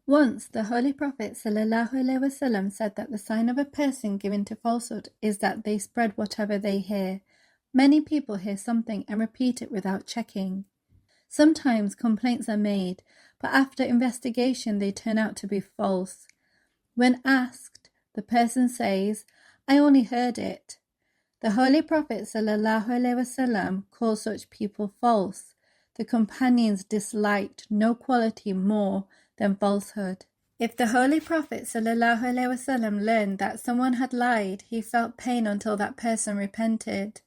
Once, the Holy Prophet ﷺ said that the sign of a person given to falsehood is that they spread whatever they hear. Many people hear something and repeat it without checking. Sometimes complaints are made, but after investigation they turn out to be false. When asked, the person says, "I only heard it." The Holy Prophet ﷺ called such people false. The companions disliked no quality more than falsehood. If the Holy Prophet ﷺ learned that someone had lied, he felt pain until that person repented.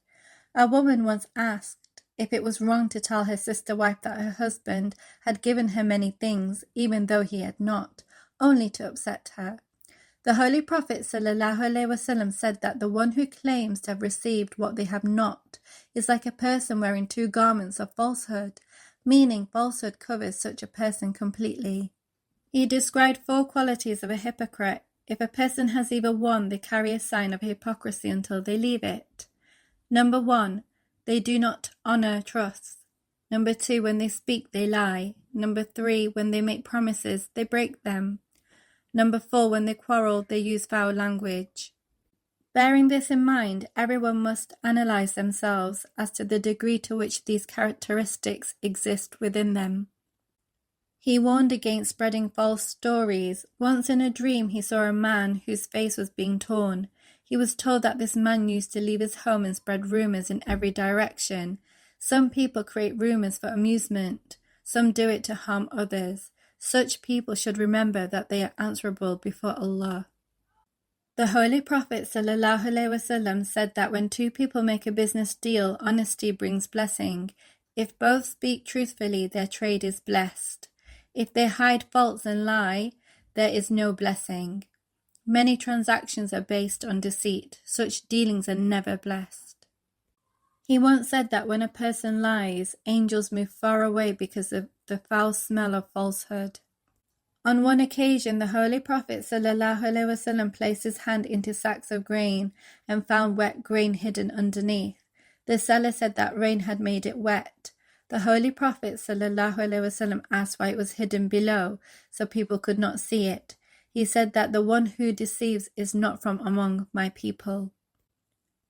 A woman once asked if it was wrong to tell her sister wife that her husband had given her many things, even though he had not, only to upset her. The Holy Prophet ﷺ said that the one who claims to have received what they have not is like a person wearing two garments of falsehood, meaning falsehood covers such a person completely. He described 4 qualities of a hypocrite. If a person has either one, they carry a sign of hypocrisy until they leave it. Number 1, they do not honor trust. Number 2, when they speak, they lie. Number 3, when they make promises, they break them. Number 4, when they quarrel, they use foul language. Bearing this in mind, everyone must analyze themselves as to the degree to which these characteristics exist within them. He warned against spreading false stories. Once in a dream, he saw a man whose face was being torn. He was told that this man used to leave his home and spread rumors in every direction. Some people create rumors for amusement. Some do it to harm others. Such people should remember that they are answerable before Allah. The Holy Prophet ﷺ said that when 2 people make a business deal, honesty brings blessing. If both speak truthfully, their trade is blessed. If they hide faults and lie, there is no blessing. Many transactions are based on deceit. Such dealings are never blessed. He once said that when a person lies, angels move far away because of the foul smell of falsehood. On one occasion, the Holy Prophet ﷺ placed his hand into sacks of grain and found wet grain hidden underneath. The seller said that rain had made it wet. The Holy Prophet ﷺ asked why it was hidden below, so people could not see it. He said that the one who deceives is not from among my people.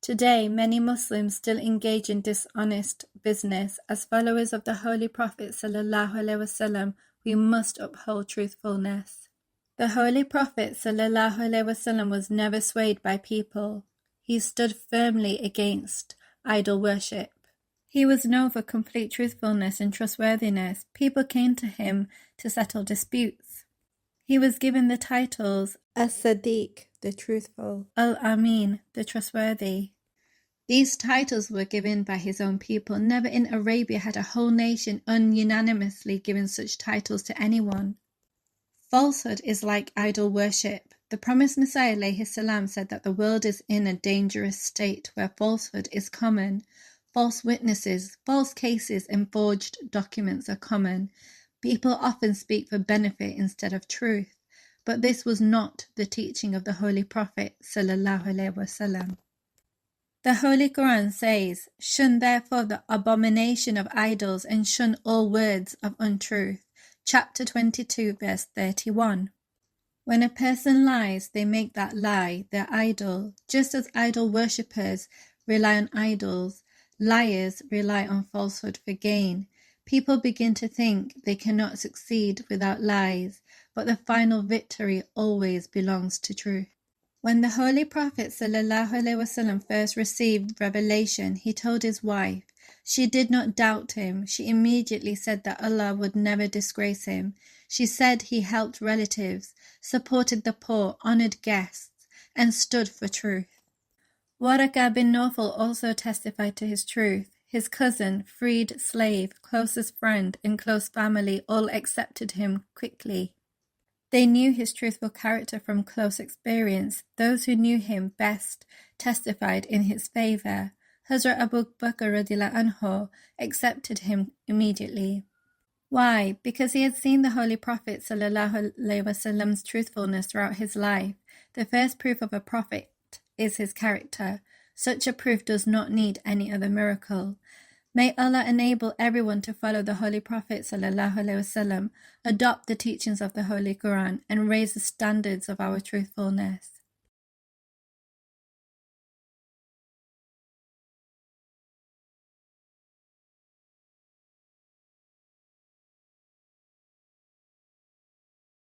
Today, many Muslims still engage in dishonest business. As followers of the Holy Prophet ﷺ, we must uphold truthfulness. The Holy Prophet ﷺ was never swayed by people. He stood firmly against idol worship. He was known for complete truthfulness and trustworthiness. People came to him to settle disputes. He was given the titles As-Sadiq, the truthful, Al-Amin, the trustworthy. These titles were given by his own people. Never in Arabia had a whole nation unanimously given such titles to anyone. Falsehood is like idol worship. The promised Messiah ﷺ said that the world is in a dangerous state where falsehood is common. False witnesses, false cases, and forged documents are common. People often speak for benefit instead of truth, but this was not the teaching of the Holy Prophet ﷺ. The Holy Quran says, "Shun therefore the abomination of idols and shun all words of untruth." Chapter 22, verse 31. When a person lies, they make that lie their idol. Just as idol worshippers rely on idols, liars rely on falsehood for gain. People begin to think they cannot succeed without lies, but the final victory always belongs to truth. When the Holy Prophet ﷺ first received revelation, he told his wife. She did not doubt him. She immediately said that Allah would never disgrace him. She said he helped relatives, supported the poor, honored guests, and stood for truth. Waraka bin Nawfal also testified to his truth. His cousin, freed slave, closest friend, and close family all accepted him quickly. They knew his truthful character from close experience. Those who knew him best testified in his favor. Hazrat Abu Bakr radhiyallahu anhu accepted him immediately. Why? Because he had seen the Holy Prophet ﷺ's truthfulness throughout his life. The first proof of a prophet is his character. Such a proof does not need any other miracle. May Allah enable everyone to follow the Holy Prophet ﷺ, adopt the teachings of the Holy Quran, and raise the standards of our truthfulness.